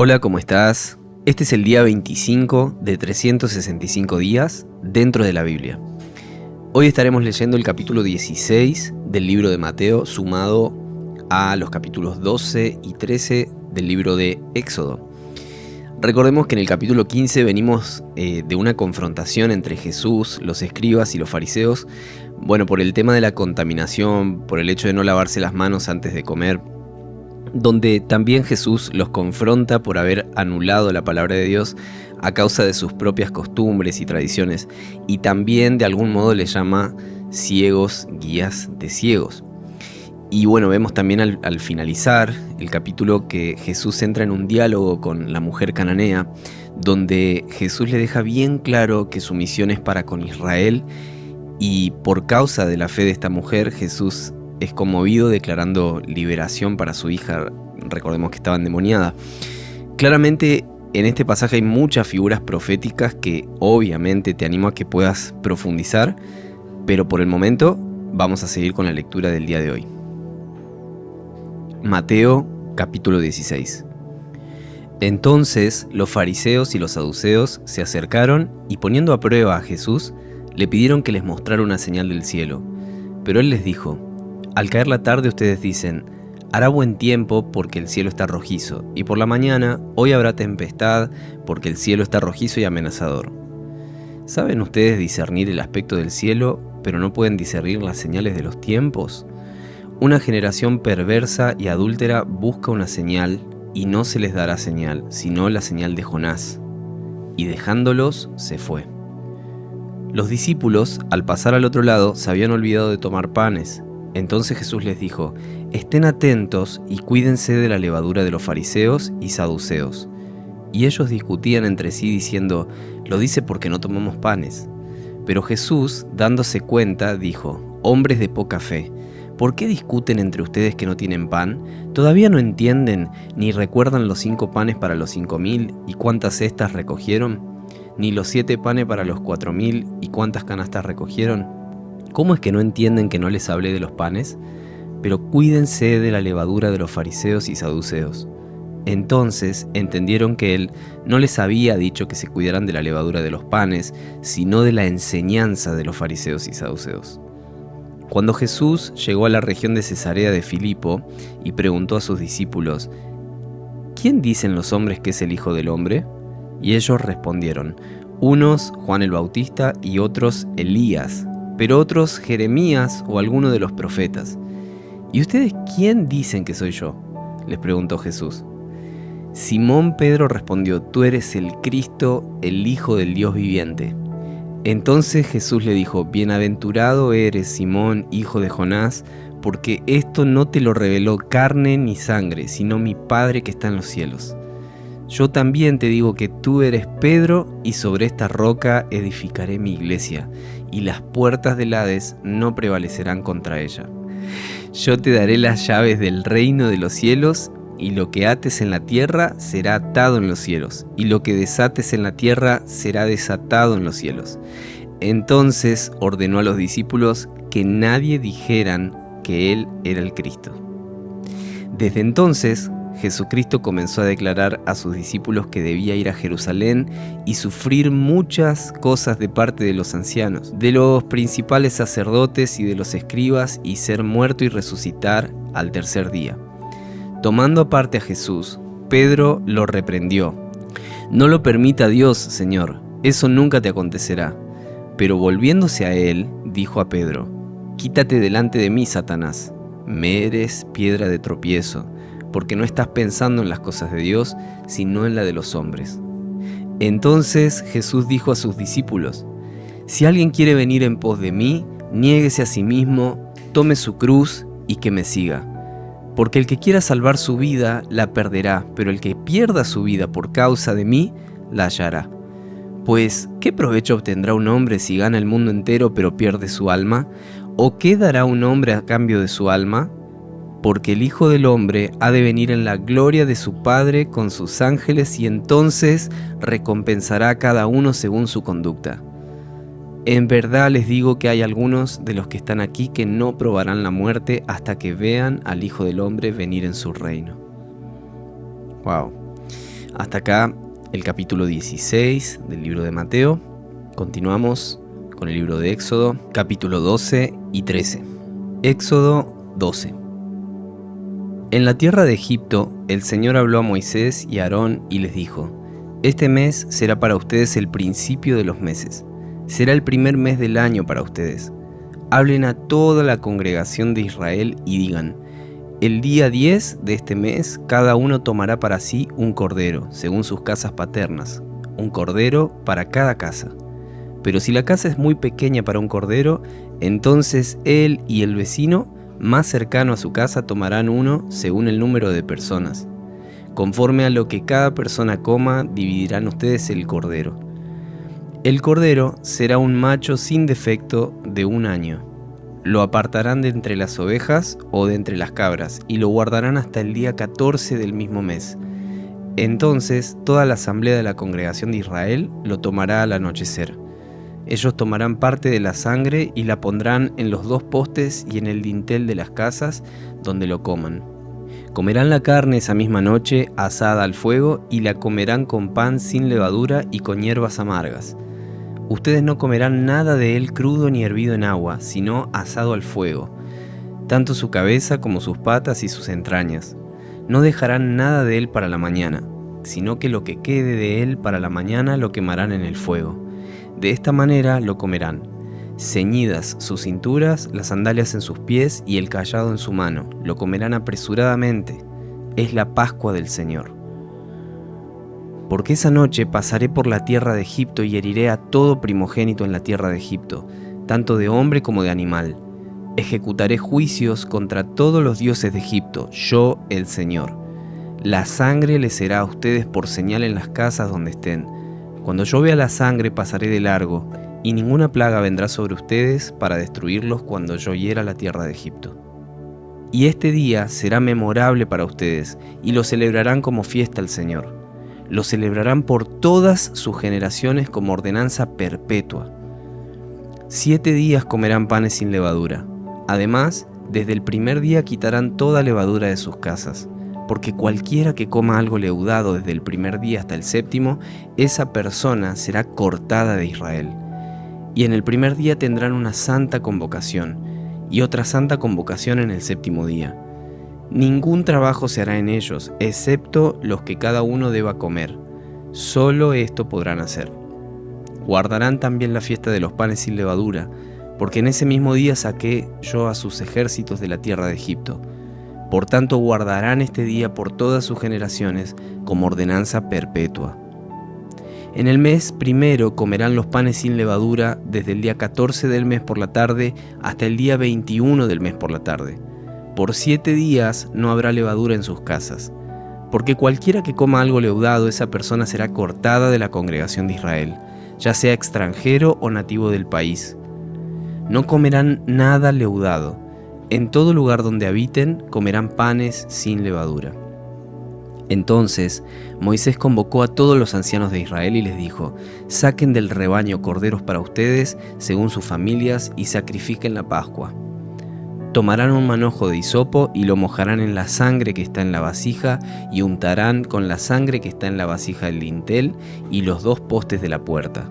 Hola, ¿cómo estás? Este es el día 25 de 365 días dentro de la Biblia. Hoy estaremos leyendo el capítulo 16 del libro de Mateo, sumado a los capítulos 12 y 13 del libro de Éxodo. Recordemos que en el capítulo 15 venimos de una confrontación entre Jesús, los escribas y los fariseos, por el tema de la contaminación, por el hecho de no lavarse las manos antes de comer, donde también Jesús los confronta por haber anulado la palabra de Dios a causa de sus propias costumbres y tradiciones, y también de algún modo les llama ciegos, guías de ciegos. Y vemos también al finalizar el capítulo que Jesús entra en un diálogo con la mujer cananea, donde Jesús le deja bien claro que su misión es para con Israel, y por causa de la fe de esta mujer, Jesús es conmovido declarando liberación para su hija. Recordemos que estaba endemoniada. Claramente en este pasaje hay muchas figuras proféticas que obviamente te animo a que puedas profundizar, pero por el momento vamos a seguir con la lectura del día de hoy. Mateo capítulo 16. Entonces los fariseos y los saduceos se acercaron y, poniendo a prueba a Jesús, le pidieron que les mostrara una señal del cielo. Pero él les dijo: al caer la tarde ustedes dicen, hará buen tiempo porque el cielo está rojizo, y por la mañana, hoy habrá tempestad porque el cielo está rojizo y amenazador. ¿Saben ustedes discernir el aspecto del cielo, pero no pueden discernir las señales de los tiempos? Una generación perversa y adúltera busca una señal, y no se les dará señal, sino la señal de Jonás. Y dejándolos, se fue. Los discípulos, al pasar al otro lado, se habían olvidado de tomar panes. Entonces Jesús les dijo: estén atentos y cuídense de la levadura de los fariseos y saduceos. Y ellos discutían entre sí diciendo: lo dice porque no tomamos panes. Pero Jesús, dándose cuenta, dijo: hombres de poca fe, ¿por qué discuten entre ustedes que no tienen pan? ¿Todavía no entienden ni recuerdan los 5 panes para los 5.000 y cuántas cestas recogieron? ¿Ni los 7 panes para los 4.000 y cuántas canastas recogieron? ¿Cómo es que no entienden que no les hablé de los panes? Pero cuídense de la levadura de los fariseos y saduceos. Entonces entendieron que él no les había dicho que se cuidaran de la levadura de los panes, sino de la enseñanza de los fariseos y saduceos. Cuando Jesús llegó a la región de Cesarea de Filipo y preguntó a sus discípulos: ¿quién dicen los hombres que es el Hijo del Hombre? Y ellos respondieron: unos Juan el Bautista y otros Elías, pero otros Jeremías o alguno de los profetas. ¿Y ustedes quién dicen que soy yo?, les preguntó Jesús. Simón Pedro respondió: tú eres el Cristo, el Hijo del Dios viviente. Entonces Jesús le dijo: bienaventurado eres, Simón, hijo de Jonás, porque esto no te lo reveló carne ni sangre, sino mi Padre que está en los cielos. Yo también te digo que tú eres Pedro, y sobre esta roca edificaré mi iglesia, y las puertas del Hades no prevalecerán contra ella. Yo te daré las llaves del reino de los cielos, y lo que ates en la tierra será atado en los cielos, y lo que desates en la tierra será desatado en los cielos. Entonces ordenó a los discípulos que nadie dijeran que él era el Cristo. Desde entonces, Jesucristo comenzó a declarar a sus discípulos que debía ir a Jerusalén y sufrir muchas cosas de parte de los ancianos, de los principales sacerdotes y de los escribas, y ser muerto y resucitar al tercer día. Tomando aparte a Jesús, Pedro lo reprendió: no lo permita Dios, Señor, eso nunca te acontecerá. Pero volviéndose a él, dijo a Pedro: quítate delante de mí, Satanás, me eres piedra de tropiezo, porque no estás pensando en las cosas de Dios, sino en la de los hombres. Entonces Jesús dijo a sus discípulos: si alguien quiere venir en pos de mí, niéguese a sí mismo, tome su cruz y que me siga. Porque el que quiera salvar su vida, la perderá, pero el que pierda su vida por causa de mí, la hallará. Pues, ¿qué provecho obtendrá un hombre si gana el mundo entero pero pierde su alma? ¿O qué dará un hombre a cambio de su alma? Porque el Hijo del Hombre ha de venir en la gloria de su Padre con sus ángeles, y entonces recompensará a cada uno según su conducta. En verdad les digo que hay algunos de los que están aquí que no probarán la muerte hasta que vean al Hijo del Hombre venir en su reino. Wow. Hasta acá el capítulo 16 del libro de Mateo. Continuamos con el libro de Éxodo, capítulo 12 y 13. Éxodo 12. En la tierra de Egipto, el Señor habló a Moisés y a Aarón y les dijo: Este mes será para ustedes el principio de los meses. Será el primer mes del año para ustedes. Hablen a toda la congregación de Israel y digan: el día 10 de este mes, cada uno tomará para sí un cordero, según sus casas paternas, un cordero para cada casa. Pero si la casa es muy pequeña para un cordero, entonces él y el vecino más cercano a su casa tomarán uno según el número de personas. Conforme a lo que cada persona coma, dividirán ustedes el cordero. El cordero será un macho sin defecto de 1 año. Lo apartarán de entre las ovejas o de entre las cabras y lo guardarán hasta el día 14 del mismo mes. Entonces toda la asamblea de la congregación de Israel lo tomará al anochecer. Ellos tomarán parte de la sangre y la pondrán en los 2 postes y en el dintel de las casas donde lo coman. Comerán la carne esa misma noche asada al fuego y la comerán con pan sin levadura y con hierbas amargas. Ustedes no comerán nada de él crudo ni hervido en agua, sino asado al fuego, tanto su cabeza como sus patas y sus entrañas. No dejarán nada de él para la mañana, sino que lo que quede de él para la mañana lo quemarán en el fuego. De esta manera lo comerán, ceñidas sus cinturas, las sandalias en sus pies y el cayado en su mano. Lo comerán apresuradamente. Es la Pascua del Señor. Porque esa noche pasaré por la tierra de Egipto y heriré a todo primogénito en la tierra de Egipto, tanto de hombre como de animal. Ejecutaré juicios contra todos los dioses de Egipto, yo el Señor. La sangre les será a ustedes por señal en las casas donde estén. Cuando yo vea la sangre pasaré de largo, y ninguna plaga vendrá sobre ustedes para destruirlos cuando yo hiera la tierra de Egipto. Y este día será memorable para ustedes, y lo celebrarán como fiesta al Señor. Lo celebrarán por todas sus generaciones como ordenanza perpetua. 7 días comerán panes sin levadura. Además, desde el primer día quitarán toda levadura de sus casas, porque cualquiera que coma algo leudado desde el primer día hasta el 7º, esa persona será cortada de Israel. Y en el primer día tendrán una santa convocación, y otra santa convocación en el 7º día. Ningún trabajo se hará en ellos, excepto los que cada uno deba comer. Solo esto podrán hacer. Guardarán también la fiesta de los panes sin levadura, porque en ese mismo día saqué yo a sus ejércitos de la tierra de Egipto. Por tanto guardarán este día por todas sus generaciones como ordenanza perpetua. En el mes primero comerán los panes sin levadura desde el día 14 del mes por la tarde hasta el día 21 del mes por la tarde. Por 7 días no habrá levadura en sus casas, porque cualquiera que coma algo leudado, esa persona será cortada de la congregación de Israel, ya sea extranjero o nativo del país. No comerán nada leudado. En todo lugar donde habiten comerán panes sin levadura. Entonces Moisés convocó a todos los ancianos de Israel y les dijo: saquen del rebaño corderos para ustedes según sus familias y sacrifiquen la Pascua. Tomarán un manojo de hisopo y lo mojarán en la sangre que está en la vasija y untarán con la sangre que está en la vasija el dintel y los 2 postes de la puerta.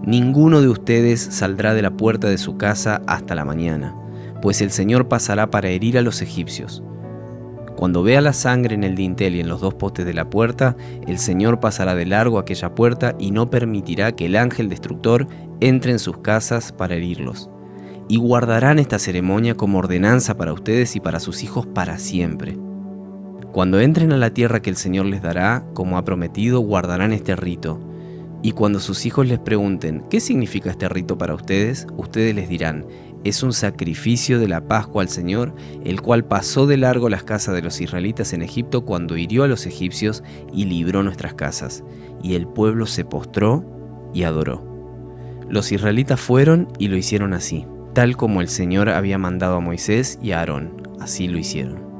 Ninguno de ustedes saldrá de la puerta de su casa hasta la mañana, pues el Señor pasará para herir a los egipcios. Cuando vea la sangre en el dintel y en los 2 postes de la puerta, el Señor pasará de largo aquella puerta y no permitirá que el ángel destructor entre en sus casas para herirlos. Y guardarán esta ceremonia como ordenanza para ustedes y para sus hijos para siempre. Cuando entren a la tierra que el Señor les dará, como ha prometido, guardarán este rito. Y cuando sus hijos les pregunten: ¿qué significa este rito para ustedes?, ustedes les dirán: es un sacrificio de la Pascua al Señor, el cual pasó de largo las casas de los israelitas en Egipto cuando hirió a los egipcios y libró nuestras casas. Y el pueblo se postró y adoró. Los israelitas fueron y lo hicieron así, tal como el Señor había mandado a Moisés y a Aarón, así lo hicieron.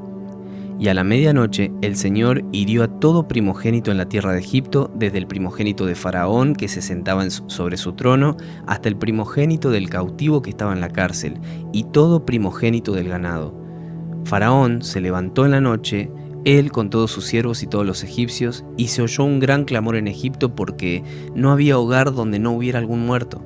Y a la medianoche el Señor hirió a todo primogénito en la tierra de Egipto, desde el primogénito de Faraón que se sentaba sobre su trono, hasta el primogénito del cautivo que estaba en la cárcel, y todo primogénito del ganado. Faraón se levantó en la noche, él con todos sus siervos y todos los egipcios, y se oyó un gran clamor en Egipto porque no había hogar donde no hubiera algún muerto.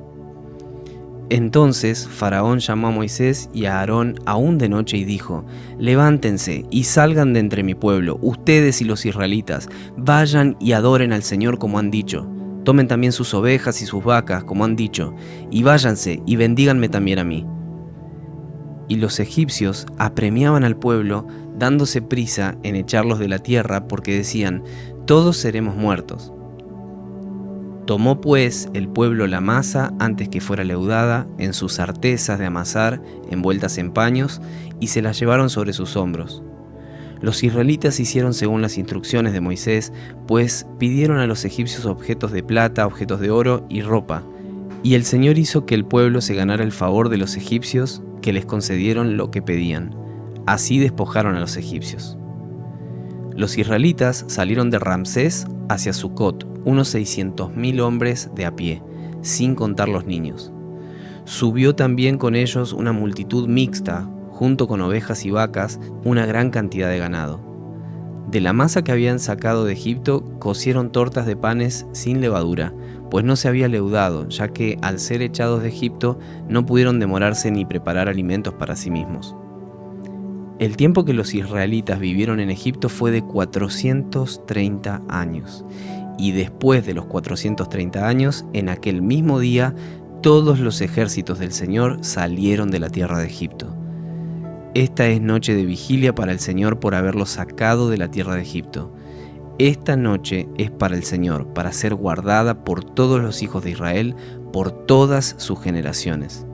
Entonces Faraón llamó a Moisés y a Aarón aún de noche y dijo: «Levántense y salgan de entre mi pueblo, ustedes y los israelitas, vayan y adoren al Señor como han dicho. Tomen también sus ovejas y sus vacas como han dicho, y váyanse y bendíganme también a mí». Y los egipcios apremiaban al pueblo, dándose prisa en echarlos de la tierra, porque decían: «Todos seremos muertos». Tomó pues el pueblo la masa antes que fuera leudada en sus artesas de amasar envueltas en paños, y se las llevaron sobre sus hombros. Los israelitas hicieron según las instrucciones de Moisés, pues pidieron a los egipcios objetos de plata, objetos de oro y ropa. Y el Señor hizo que el pueblo se ganara el favor de los egipcios, que les concedieron lo que pedían. Así despojaron a los egipcios. Los israelitas salieron de Ramsés hacia Sucot, unos 600.000 hombres de a pie, sin contar los niños. Subió también con ellos una multitud mixta, junto con ovejas y vacas, una gran cantidad de ganado. De la masa que habían sacado de Egipto, cocieron tortas de panes sin levadura, pues no se había leudado, ya que al ser echados de Egipto no pudieron demorarse ni preparar alimentos para sí mismos. El tiempo que los israelitas vivieron en Egipto fue de 430 años, y después de los 430 años, en aquel mismo día, todos los ejércitos del Señor salieron de la tierra de Egipto. Esta es noche de vigilia para el Señor por haberlos sacado de la tierra de Egipto. Esta noche es para el Señor, para ser guardada por todos los hijos de Israel, por todas sus generaciones.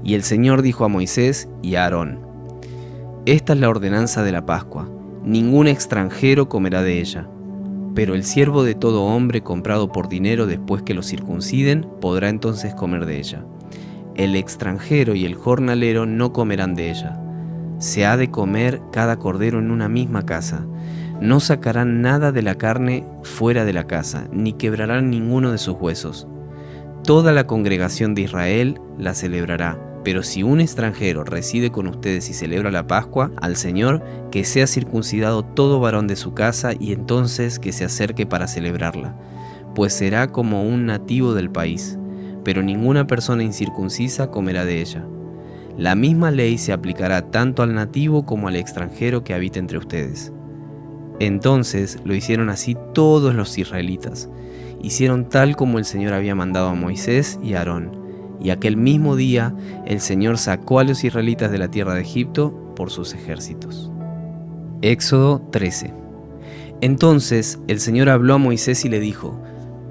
Y el Señor dijo a Moisés y a Aarón: «Esta es la ordenanza de la Pascua, ningún extranjero comerá de ella, pero el siervo de todo hombre comprado por dinero después que lo circunciden podrá entonces comer de ella. El extranjero y el jornalero no comerán de ella. Se ha de comer cada cordero en una misma casa. No sacarán nada de la carne fuera de la casa, ni quebrarán ninguno de sus huesos. Toda la congregación de Israel la celebrará. Pero si un extranjero reside con ustedes y celebra la Pascua al Señor, que sea circuncidado todo varón de su casa, y entonces que se acerque para celebrarla, pues será como un nativo del país, pero ninguna persona incircuncisa comerá de ella. La misma ley se aplicará tanto al nativo como al extranjero que habita entre ustedes». Entonces lo hicieron así todos los israelitas. Hicieron tal como el Señor había mandado a Moisés y a Aarón. Y aquel mismo día el Señor sacó a los israelitas de la tierra de Egipto por sus ejércitos. Éxodo 13. Entonces el Señor habló a Moisés y le dijo: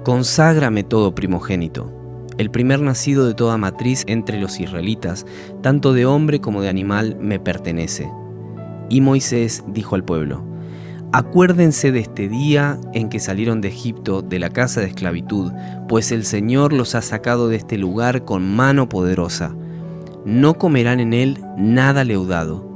«Conságrame todo primogénito, el primer nacido de toda matriz entre los israelitas, tanto de hombre como de animal, me pertenece». Y Moisés dijo al pueblo: «Acuérdense de este día en que salieron de Egipto, de la casa de esclavitud, pues el Señor los ha sacado de este lugar con mano poderosa. No comerán en él nada leudado.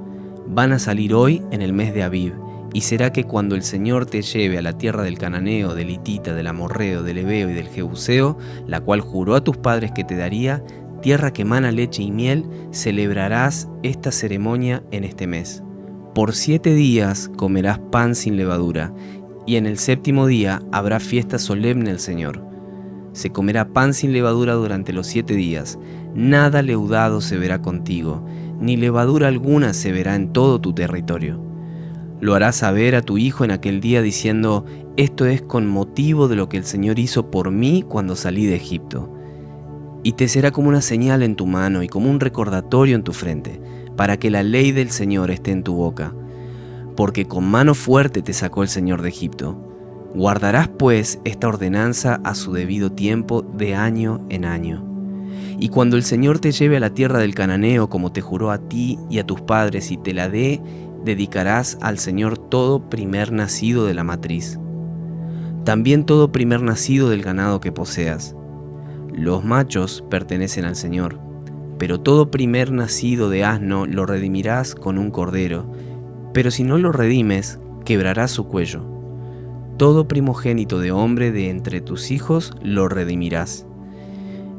Van a salir hoy en el mes de Abib, y será que cuando el Señor te lleve a la tierra del cananeo, del hitita, del amorreo, del heveo y del jebuseo, la cual juró a tus padres que te daría, tierra que mana leche y miel, celebrarás esta ceremonia en este mes. Por 7 días comerás pan sin levadura, y en el 7º día habrá fiesta solemne al Señor. Se comerá pan sin levadura durante los 7 días, nada leudado se verá contigo, ni levadura alguna se verá en todo tu territorio. Lo harás saber a tu hijo en aquel día diciendo: esto es con motivo de lo que el Señor hizo por mí cuando salí de Egipto. Y te será como una señal en tu mano y como un recordatorio en tu frente, para que la ley del Señor esté en tu boca. Porque con mano fuerte te sacó el Señor de Egipto. Guardarás pues esta ordenanza a su debido tiempo, de año en año. Y cuando el Señor te lleve a la tierra del cananeo, como te juró a ti y a tus padres, y te la dé, dedicarás al Señor todo primer nacido de la matriz. También todo primer nacido del ganado que poseas. Los machos pertenecen al Señor, pero todo primer nacido de asno lo redimirás con un cordero, pero si no lo redimes, quebrarás su cuello. Todo primogénito de hombre de entre tus hijos lo redimirás.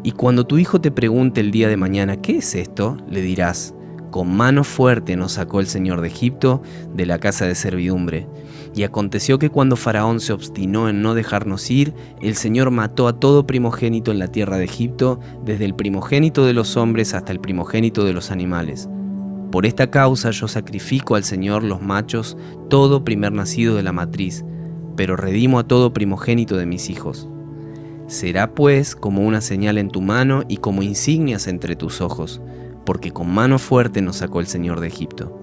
Y cuando tu hijo te pregunte el día de mañana: ¿qué es esto?, le dirás: Con mano fuerte nos sacó el Señor de Egipto, de la casa de servidumbre. Y aconteció que cuando Faraón se obstinó en no dejarnos ir, el Señor mató a todo primogénito en la tierra de Egipto, desde el primogénito de los hombres hasta el primogénito de los animales. Por esta causa yo sacrifico al Señor los machos, todo primer nacido de la matriz, pero redimo a todo primogénito de mis hijos. Será pues como una señal en tu mano y como insignias entre tus ojos, porque con mano fuerte nos sacó el Señor de Egipto.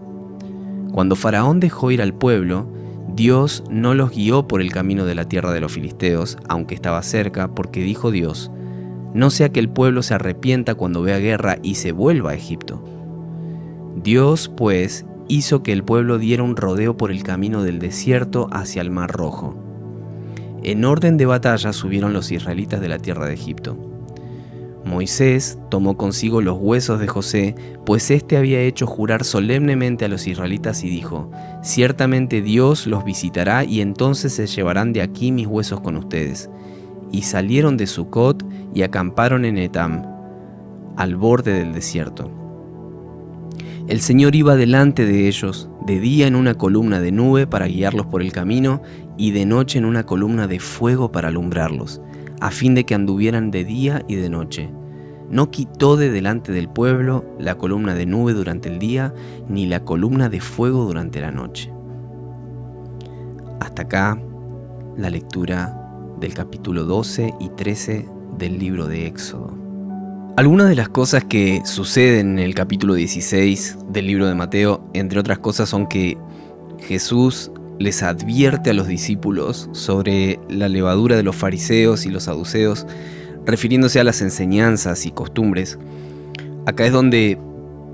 Cuando Faraón dejó ir al pueblo, Dios no los guió por el camino de la tierra de los filisteos, aunque estaba cerca, porque dijo Dios: no sea que el pueblo se arrepienta cuando vea guerra y se vuelva a Egipto. Dios, pues, hizo que el pueblo diera un rodeo por el camino del desierto hacia el Mar Rojo. En orden de batalla subieron los israelitas de la tierra de Egipto. Moisés tomó consigo los huesos de José, pues éste había hecho jurar solemnemente a los israelitas y dijo: ciertamente Dios los visitará y entonces se llevarán de aquí mis huesos con ustedes. Y salieron de Sucot y acamparon en Etam, al borde del desierto. El Señor iba delante de ellos, de día en una columna de nube para guiarlos por el camino, y de noche en una columna de fuego para alumbrarlos, a fin de que anduvieran de día y de noche. No quitó de delante del pueblo la columna de nube durante el día, ni la columna de fuego durante la noche. Hasta acá la lectura del capítulo 12 y 13 del libro de Éxodo. Algunas de las cosas que suceden en el capítulo 16 del libro de Mateo, entre otras cosas, son que Jesús les advierte a los discípulos sobre la levadura de los fariseos y los saduceos, refiriéndose a las enseñanzas y costumbres. Acá es donde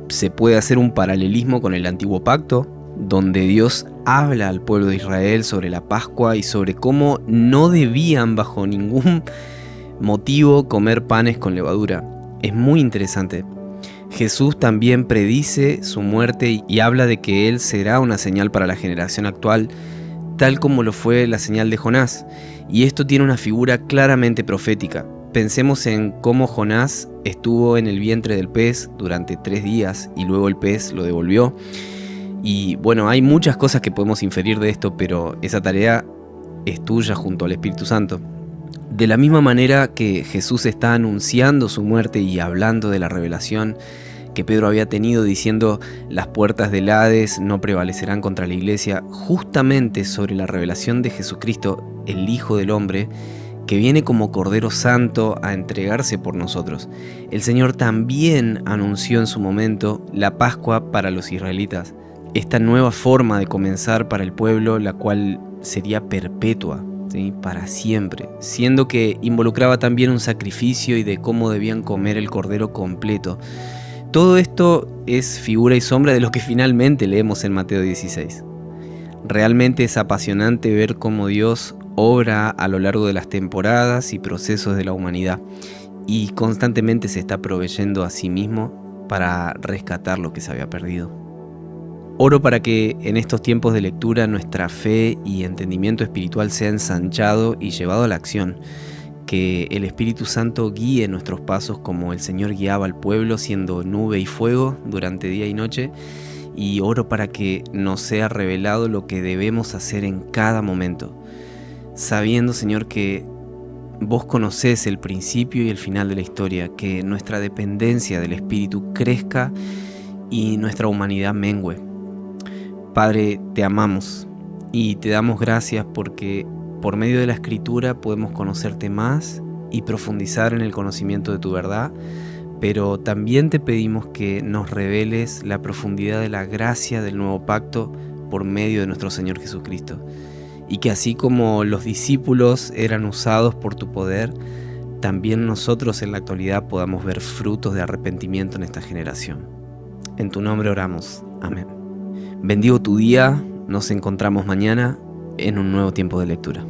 se puede hacer un paralelismo con el antiguo pacto, donde Dios habla al pueblo de Israel sobre la Pascua y sobre cómo no debían bajo ningún motivo comer panes con levadura. Es muy interesante. Jesús también predice su muerte y habla de que Él será una señal para la generación actual, tal como lo fue la señal de Jonás. Y esto tiene una figura claramente profética. Pensemos en cómo Jonás estuvo en el vientre del pez durante 3 días y luego el pez lo devolvió. Y bueno, hay muchas cosas que podemos inferir de esto, pero esa tarea es tuya junto al Espíritu Santo. De la misma manera que Jesús está anunciando su muerte y hablando de la revelación que Pedro había tenido diciendo: las puertas del Hades no prevalecerán contra la iglesia, justamente sobre la revelación de Jesucristo, el Hijo del Hombre, que viene como Cordero Santo a entregarse por nosotros. El Señor también anunció en su momento la Pascua para los israelitas, esta nueva forma de comenzar para el pueblo, la cual sería perpetua, ¿sí?, para siempre, siendo que involucraba también un sacrificio y de cómo debían comer el cordero completo. Todo esto es figura y sombra de lo que finalmente leemos en Mateo 16. Realmente es apasionante ver cómo Dios obra a lo largo de las temporadas y procesos de la humanidad, y constantemente se está proveyendo a sí mismo para rescatar lo que se había perdido. Oro para que en estos tiempos de lectura nuestra fe y entendimiento espiritual sea ensanchado y llevado a la acción, que el Espíritu Santo guíe nuestros pasos como el Señor guiaba al pueblo siendo nube y fuego durante día y noche, y oro para que nos sea revelado lo que debemos hacer en cada momento, sabiendo, Señor, que vos conocés el principio y el final de la historia, que nuestra dependencia del Espíritu crezca y nuestra humanidad mengüe. Padre, te amamos y te damos gracias porque por medio de la Escritura podemos conocerte más y profundizar en el conocimiento de tu verdad, pero también te pedimos que nos reveles la profundidad de la gracia del nuevo pacto por medio de nuestro Señor Jesucristo, y que así como los discípulos eran usados por tu poder, también nosotros en la actualidad podamos ver frutos de arrepentimiento en esta generación. En tu nombre oramos. Amén. Bendigo tu día, nos encontramos mañana en un nuevo tiempo de lectura.